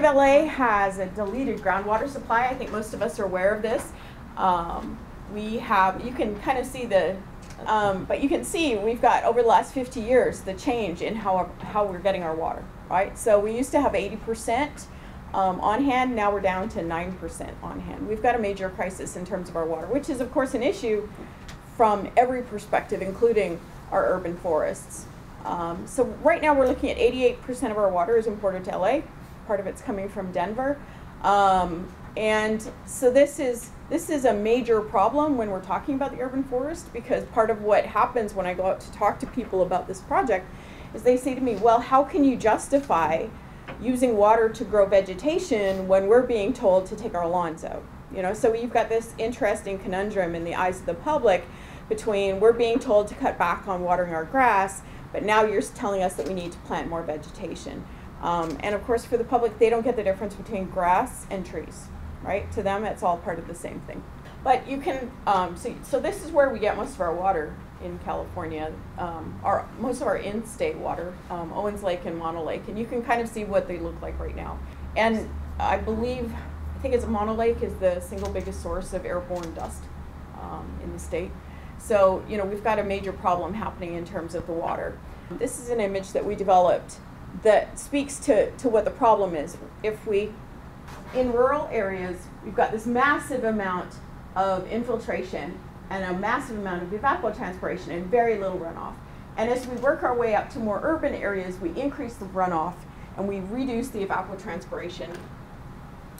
LA has a deleted groundwater supply. I think most of us are aware of this. We have, you can kind of see the, but you can see we've got over the last 50 years the change in how we're getting our water, right? So we used to have 80% on hand, now we're down to 9% on hand. We've got a major crisis in terms of our water, which is of course an issue from every perspective, including our urban forests. So right now we're looking at 88% of our water is imported to LA. Part of it's coming from Denver. And so this is a major problem when we're talking about the urban forest, because part of what happens when I go out to talk to people about this project is they say to me, well, how can you justify using water to grow vegetation when we're being told to take our lawns out? You know, so you've got this interesting conundrum in the eyes of the public between we're being told to cut back on watering our grass, but now you're telling us that we need to plant more vegetation. And of course for the public, they don't get the difference between grass and trees, right? To them, it's all part of the same thing. But you can, so this is where we get most of our water in California, most of our in-state water, Owens Lake and Mono Lake, and you can kind of see what they look like right now. And I think it's Mono Lake is the single biggest source of airborne dust in the state. So, you know, we've got a major problem happening in terms of the water. This is an image that we developed that speaks to what the problem is. In rural areas, we've got this massive amount of infiltration and a massive amount of evapotranspiration and very little runoff. And as we work our way up to more urban areas, we increase the runoff and we reduce the evapotranspiration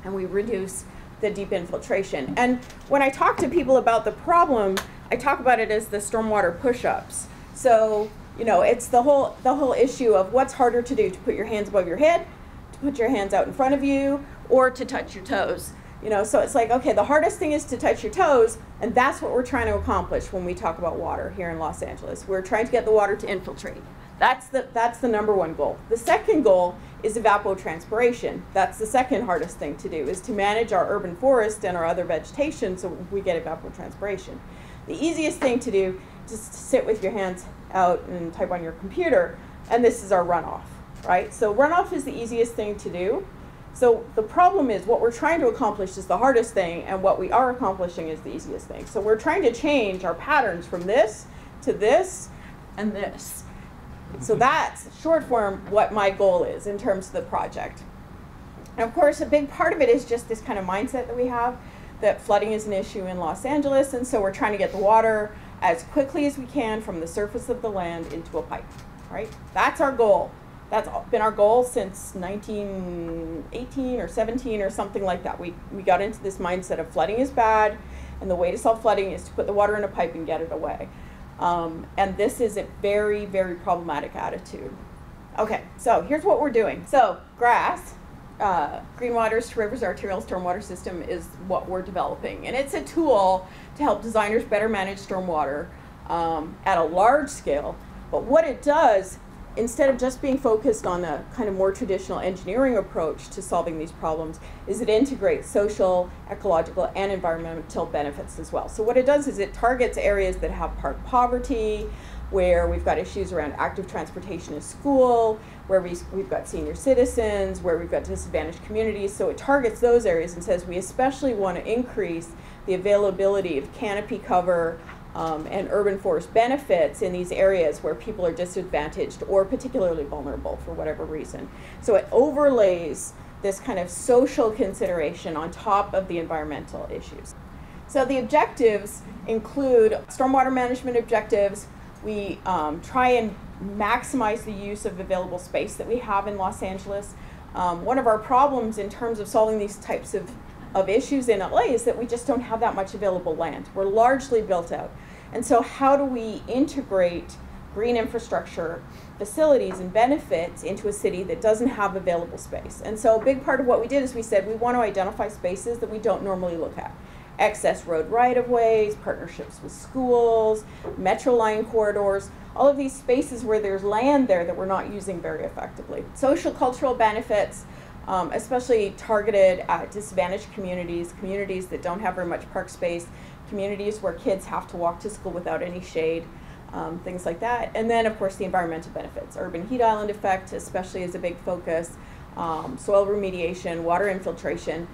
and we reduce the deep infiltration. And when I talk to people about the problem, I talk about it as the stormwater push-ups. So, you know, it's the whole issue of what's harder to do, to put your hands above your head, to put your hands out in front of you, or to touch your toes. You know, so it's like, okay, the hardest thing is to touch your toes, and that's what we're trying to accomplish when we talk about water here in Los Angeles. We're trying to get the water to infiltrate. That's the number one goal. The second goal is evapotranspiration. That's the second hardest thing to do, is to manage our urban forest and our other vegetation so we get evapotranspiration. The easiest thing to do is just to sit with your hands out and type on your computer, and this is our runoff, right? So runoff is the easiest thing to do. So the problem is what we're trying to accomplish is the hardest thing, and what we are accomplishing is the easiest thing. So we're trying to change our patterns from this to this and this. So that's short form what my goal is in terms of the project. And of course, a big part of it is just this kind of mindset that we have, that flooding is an issue in Los Angeles, and so we're trying to get the water as quickly as we can from the surface of the land into a pipe, right? That's our goal. That's been our goal since 1918 or 17 or something like that. We got into this mindset of flooding is bad, and the way to solve flooding is to put the water in a pipe and get it away. And this is a very, very problematic attitude. Okay, so here's what we're doing. So grass, Green Waters to Rivers Arterial Stormwater System is what we're developing. And it's a tool to help designers better manage stormwater at a large scale. But what it does, instead of just being focused on a kind of more traditional engineering approach to solving these problems, is it integrates social, ecological, and environmental benefits as well. So what it does is it targets areas that have part poverty, where we've got issues around active transportation in school, where we've got senior citizens, where we've got disadvantaged communities. So it targets those areas and says we especially want to increase the availability of canopy cover and urban forest benefits in these areas where people are disadvantaged or particularly vulnerable for whatever reason. So it overlays this kind of social consideration on top of the environmental issues. So the objectives include stormwater management objectives. We try and maximize the use of available space that we have in Los Angeles. One of our problems in terms of solving these types of issues in LA is that we just don't have that much available land. We're largely built out. And so how do we integrate green infrastructure facilities and benefits into a city that doesn't have available space? And so a big part of what we did is we said we want to identify spaces that we don't normally look at. Excess road right-of-ways, partnerships with schools, metro line corridors, all of these spaces where there's land there that we're not using very effectively. Social cultural benefits, especially targeted at disadvantaged communities, communities that don't have very much park space, communities where kids have to walk to school without any shade, things like that. And then, of course, the environmental benefits. Urban heat island effect, especially, is a big focus. soil remediation, water infiltration,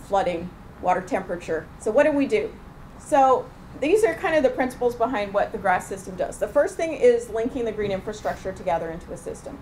flooding, water temperature. So what do? So these are kind of the principles behind what the GRASS system does. The first thing is linking the green infrastructure together into a system.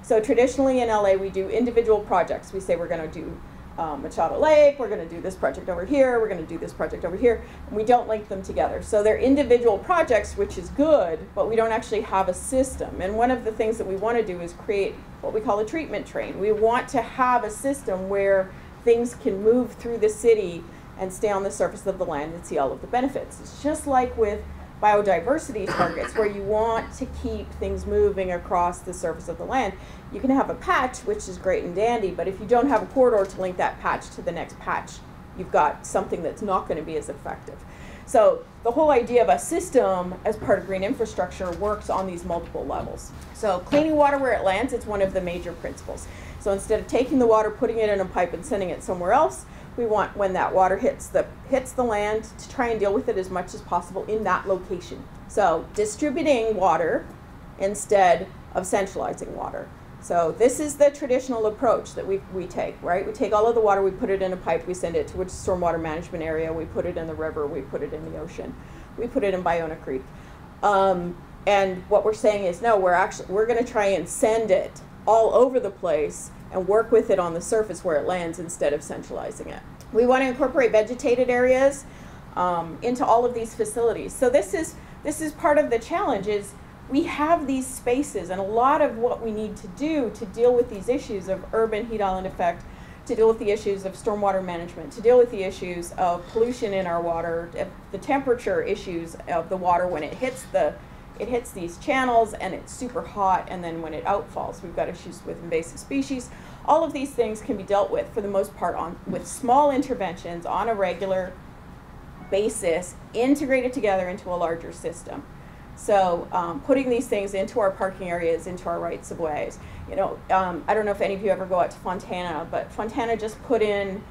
So traditionally in LA, we do individual projects. We say we're going to do Machado Lake, we're going to do this project over here, we're going to do this project over here. And we don't link them together. So they're individual projects, which is good, but we don't actually have a system. And one of the things that we want to do is create what we call a treatment train. We want to have a system where things can move through the city and stay on the surface of the land and see all of the benefits. It's just like with biodiversity targets, where you want to keep things moving across the surface of the land. You can have a patch, which is great and dandy, but if you don't have a corridor to link that patch to the next patch, you've got something that's not going to be as effective. So the whole idea of a system as part of green infrastructure works on these multiple levels. So cleaning water where it lands, it's one of the major principles. So instead of taking the water, putting it in a pipe and sending it somewhere else, we want, when that water hits the land, to try and deal with it as much as possible in that location. So distributing water instead of centralizing water. So this is the traditional approach that we take, right? We take all of the water, we put it in a pipe, we send it to a stormwater management area, we put it in the river, we put it in the ocean, we put it in Ballona Creek. And what we're saying is, no, we're going to try and send it all over the place and work with it on the surface where it lands instead of centralizing it. We want to incorporate vegetated areas into all of these facilities. So this is part of the challenge, is we have these spaces, and a lot of what we need to do to deal with these issues of urban heat island effect, to deal with the issues of stormwater management, to deal with the issues of pollution in our water, the temperature issues of the water when it hits these channels and it's super hot, and then when it outfalls, we've got issues with invasive species. All of these things can be dealt with, for the most part, with small interventions on a regular basis, integrated together into a larger system. So putting these things into our parking areas, into our rights of ways. You know, I don't know if any of you ever go out to Fontana, but Fontana just put in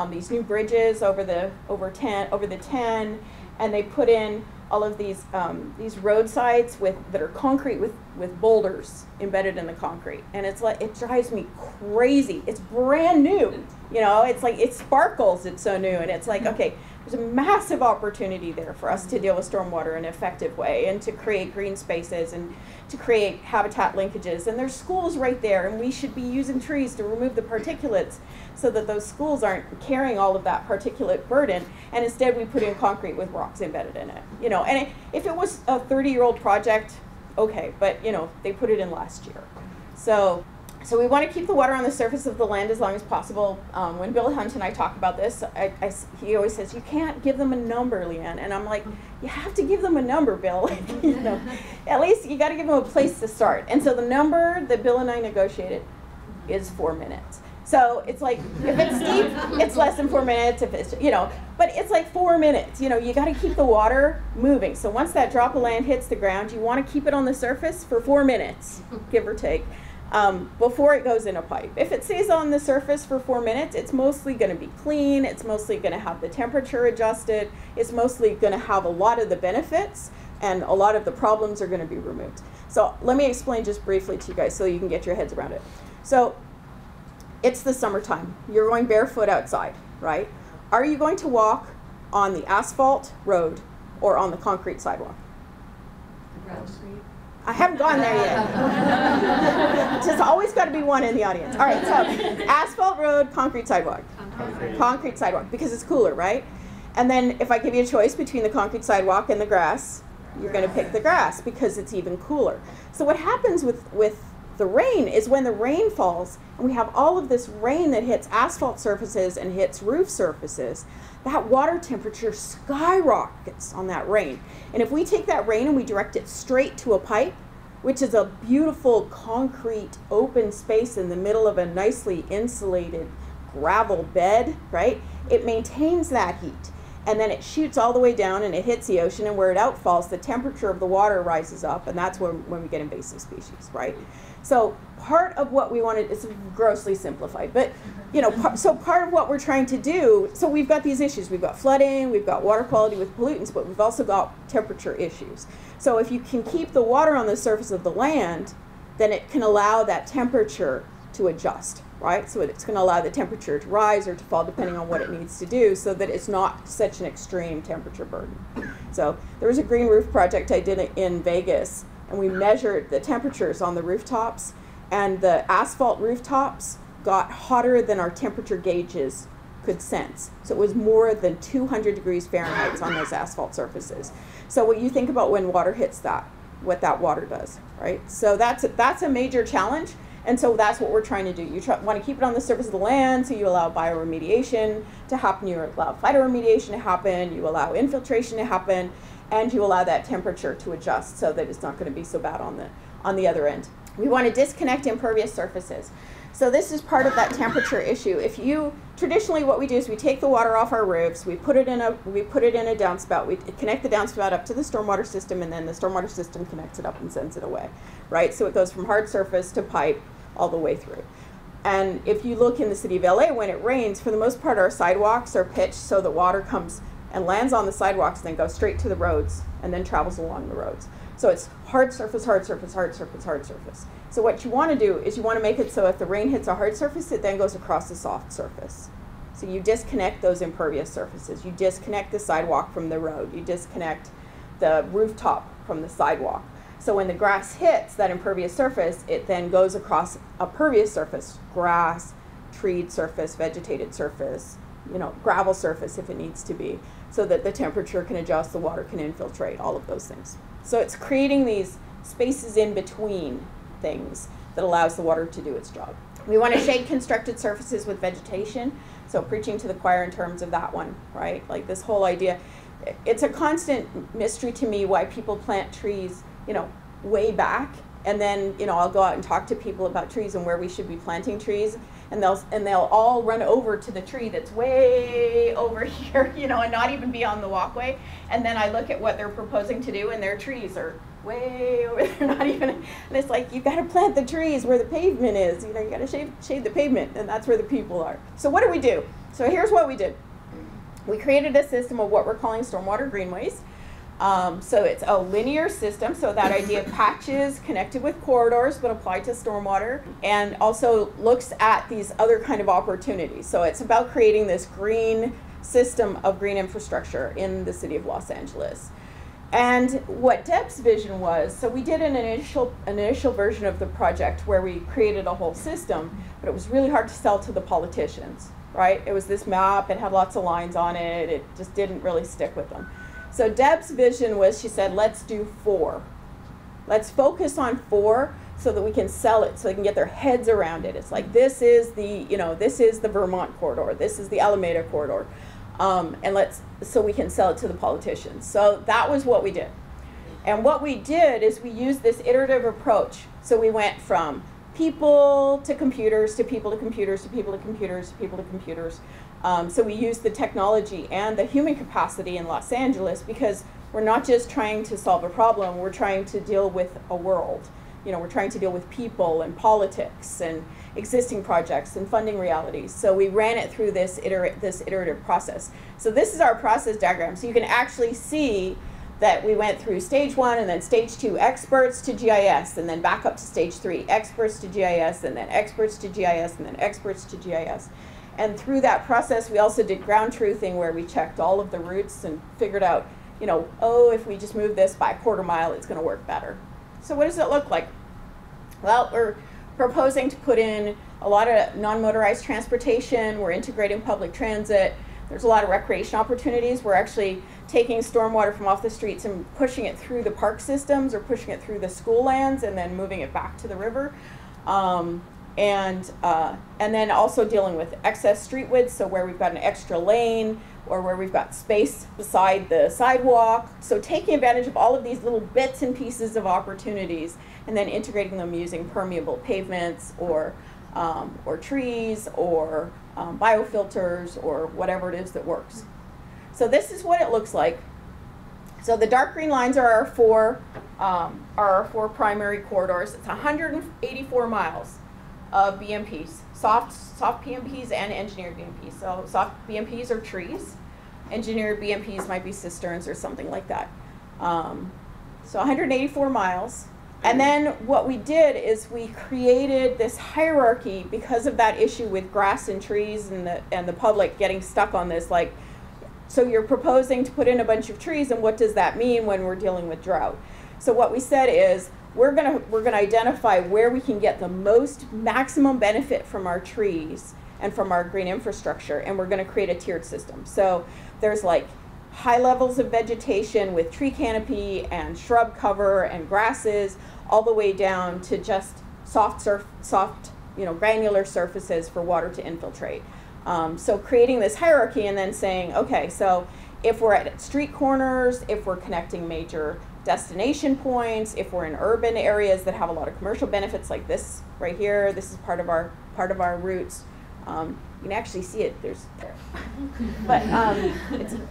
these new bridges over the 10, and they put in all of these roadsides that are concrete with boulders embedded in the concrete, and it's like, it drives me crazy. It's brand new, you know. It's like, it sparkles. It's so new, and it's like, okay, there's a massive opportunity there for us to deal with stormwater in an effective way, and to create green spaces, and to create habitat linkages. And there's schools right there, and we should be using trees to remove the particulates so that those schools aren't carrying all of that particulate burden, and instead we put in concrete with rocks embedded in it. You know, and if it was a 30-year-old project, okay, but you know, they put it in last year. So we want to keep the water on the surface of the land as long as possible. When Bill Hunt and I talk about this, he always says, you can't give them a number, Leanne. And I'm like, you have to give them a number, Bill. You know, at least you got to give them a place to start. And so the number that Bill and I negotiated is 4 minutes. So it's like, if it's steep, it's less than 4 minutes. If it's, you know, but it's like 4 minutes. You know, you got to keep the water moving. So once that drop of land hits the ground, you want to keep it on the surface for 4 minutes, give or take. Before it goes in a pipe. If it stays on the surface for 4 minutes, it's mostly going to be clean, it's mostly going to have the temperature adjusted, it's mostly going to have a lot of the benefits, and a lot of the problems are going to be removed. So let me explain just briefly to you guys so you can get your heads around it. So it's the summertime. You're going barefoot outside, right? Are you going to walk on the asphalt road or on the concrete sidewalk? I haven't gone there yet. Just always got to be one in the audience. All right, so asphalt road, concrete sidewalk. Concrete sidewalk, because it's cooler, right? And then if I give you a choice between the concrete sidewalk and the grass, you're going to pick the grass because it's even cooler. So what happens with the rain is, when the rain falls and we have all of this rain that hits asphalt surfaces and hits roof surfaces, that water temperature skyrockets on that rain. And if we take that rain and we direct it straight to a pipe, which is a beautiful concrete open space in the middle of a nicely insulated gravel bed, right? It maintains that heat. And then it shoots all the way down and it hits the ocean, and where it outfalls, the temperature of the water rises up, and that's when we get invasive species, right? So part of what we wanted is grossly simplified, but you know, so part of what we're trying to do, so we've got these issues. We've got flooding, we've got water quality with pollutants, but we've also got temperature issues. So if you can keep the water on the surface of the land, then it can allow that temperature to adjust, right? So it's going to allow the temperature to rise or to fall depending on what it needs to do, so that it's not such an extreme temperature burden. So there was a green roof project I did in Vegas, and we measured the temperatures on the rooftops, and the asphalt rooftops got hotter than our temperature gauges could sense. So it was more than 200 degrees Fahrenheit on those asphalt surfaces. So what you think about when water hits that, what that water does, right? So that's a major challenge, and so that's what we're trying to do. You want to keep it on the surface of the land, so you allow bioremediation to happen, you allow phytoremediation to happen, you allow infiltration to happen, and you allow that temperature to adjust so that it's not going to be so bad on the other end. We want to disconnect impervious surfaces. So this is part of that temperature issue. Traditionally what we do is we take the water off our roofs, we put it in a downspout, we connect the downspout up to the stormwater system, and then the stormwater system connects it up and sends it away, right? So it goes from hard surface to pipe all the way through. And if you look in the city of LA, when it rains, for the most part our sidewalks are pitched so the water comes and lands on the sidewalks, then goes straight to the roads and then travels along the roads. So it's hard surface, hard surface, hard surface, hard surface. So what you want to do is you want to make it so if the rain hits a hard surface, it then goes across a soft surface. So you disconnect those impervious surfaces. You disconnect the sidewalk from the road. You disconnect the rooftop from the sidewalk. So when the grass hits that impervious surface, it then goes across a pervious surface, grass, treed surface, vegetated surface, gravel surface if it needs to be, so that the temperature can adjust, the water can infiltrate, all of those things. So it's creating these spaces in between things that allows the water to do its job. We want to shade constructed surfaces with vegetation, so preaching to the choir in terms of that one, right? Like this whole idea, it's a constant mystery to me why people plant trees, way back, and then, I'll go out and talk to people about trees and where we should be planting trees, and they'll all run over to the tree that's way over here, and not even be on the walkway. And then I look at what they're proposing to do, and their trees are way over there, not even. And it's like, you got to plant the trees where the pavement is. You got to shade the pavement, and that's where the people are. So what do we do? So here's what we did. We created a system of what we're calling stormwater greenways. So it's a linear system, so that idea of patches connected with corridors but applied to stormwater, and also looks at these other kind of opportunities. So it's about creating this green system of green infrastructure in the city of Los Angeles. And what Deb's vision was, so we did an initial version of the project where we created a whole system, but it was really hard to sell to the politicians, right? It was this map, it had lots of lines on it, it just didn't really stick with them. So Deb's vision was, she said, let's do 4. Let's focus on 4 so that we can sell it, so they can get their heads around it. It's like, this is the Vermont corridor, this is the Alameda corridor, so we can sell it to the politicians. So that was what we did. And what we did is we used this iterative approach. So we went from people to computers, to people to computers, to people to computers, to people to computers. So we use the technology and the human capacity in Los Angeles, because we're not just trying to solve a problem, we're trying to deal with a world. We're trying to deal with people and politics and existing projects and funding realities. So we ran it through this iterative process. So this is our process diagram. So you can actually see that we went through stage 1 and then stage 2, experts to GIS, and then back up to stage 3, experts to GIS, and then experts to GIS, and then experts to GIS. And through that process, we also did ground truthing, where we checked all of the routes and figured out, if we just move this by a quarter mile, it's going to work better. So what does it look like? Well, we're proposing to put in a lot of non-motorized transportation. We're integrating public transit. There's a lot of recreation opportunities. We're actually taking stormwater from off the streets and pushing it through the park systems, or pushing it through the school lands and then moving it back to the river. And then also dealing with excess street width, so where we've got an extra lane or where we've got space beside the sidewalk. So taking advantage of all of these little bits and pieces of opportunities, and then integrating them using permeable pavements or trees or biofilters or whatever it is that works. So this is what it looks like. So the dark green lines are our 4 primary corridors. It's 184 miles of BMPs, soft BMPs and engineered BMPs. So soft BMPs are trees. Engineered BMPs might be cisterns or something like that. So 184 miles. And then what we did is we created this hierarchy because of that issue with grass and trees and the public getting stuck on this, like, so you're proposing to put in a bunch of trees, and what does that mean when we're dealing with drought? So what we said is we're gonna identify where we can get the most maximum benefit from our trees and from our green infrastructure, and we're gonna create a tiered system. So there's like high levels of vegetation with tree canopy and shrub cover and grasses, all the way down to just soft, granular surfaces for water to infiltrate. So creating this hierarchy and then saying, okay, so if we're at street corners, if we're connecting major destination points, if we're in urban areas that have a lot of commercial benefits like this right here, this is part of our routes. You can actually see it. There's there. But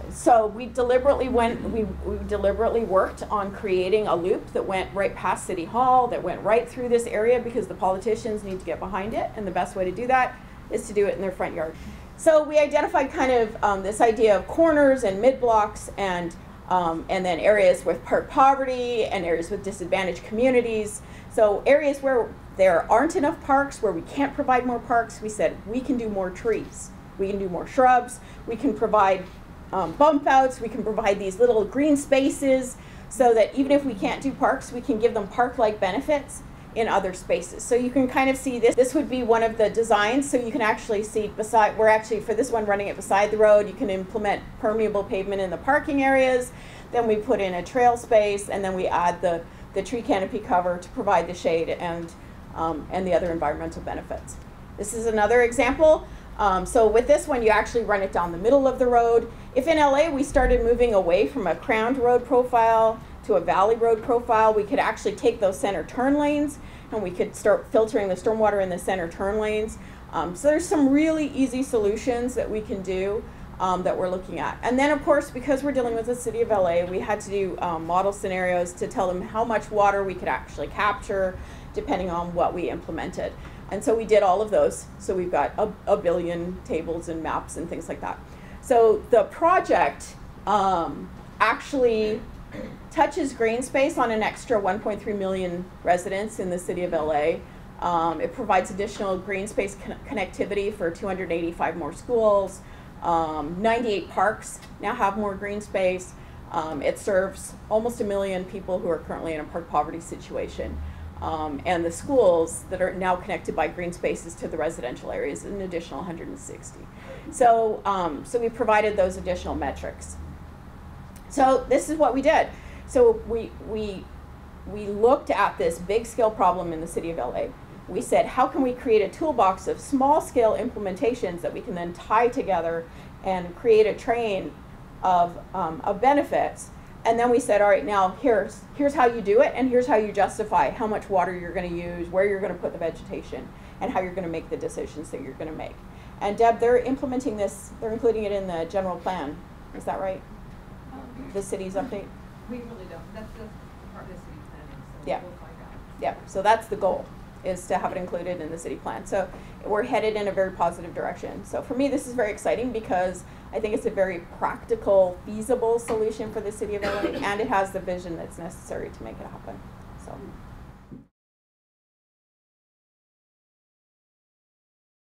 so we deliberately worked on creating a loop that went right past City Hall, that went right through this area, because the politicians need to get behind it, and the best way to do that is to do it in their front yard. So we identified kind of this idea of corners and mid-blocks and then areas with park poverty and areas with disadvantaged communities. So areas where there aren't enough parks, where we can't provide more parks, we said we can do more trees, we can do more shrubs, we can provide bump outs, we can provide these little green spaces so that even if we can't do parks, we can give them park-like benefits in other spaces. So you can kind of see this. This would be one of the designs, so you can actually see we're actually, for this one, running it beside the road. You can implement permeable pavement in the parking areas, then we put in a trail space, and then we add the tree canopy cover to provide the shade and the other environmental benefits. This is another example. So with this one, you actually run it down the middle of the road. If in LA we started moving away from a crowned road profile to a valley road profile, we could actually take those center turn lanes and we could start filtering the stormwater in the center turn lanes. So there's some really easy solutions that we can do that we're looking at. And then of course, because we're dealing with the city of LA, we had to do model scenarios to tell them how much water we could actually capture depending on what we implemented. And so we did all of those. So we've got a billion tables and maps and things like that. So the project actually touches green space on an extra 1.3 million residents in the city of LA. It provides additional green space connectivity for 285 more schools. 98 parks now have more green space. It serves almost 1 million people who are currently in a park poverty situation. And the schools that are now connected by green spaces to the residential areas, an additional 160. So, so we provided those additional metrics. So this is what we did. So we looked at this big scale problem in the city of LA. We said, how can we create a toolbox of small scale implementations that we can then tie together and create a train of benefits? And then we said, all right, now here's how you do it, and here's how you justify how much water you're going to use, where you're going to put the vegetation, and how you're going to make the decisions that you're going to make. And Deb, they're implementing this, they're including it in the general plan. Is that right? The city's update? We really don't. That's the part of the city planning, so yeah. We'll find out. Yeah, so that's the goal, is to have it included in the city plan. So we're headed in a very positive direction. So for me, this is very exciting because I think it's a very practical, feasible solution for the city of LA, and it has the vision that's necessary to make it happen.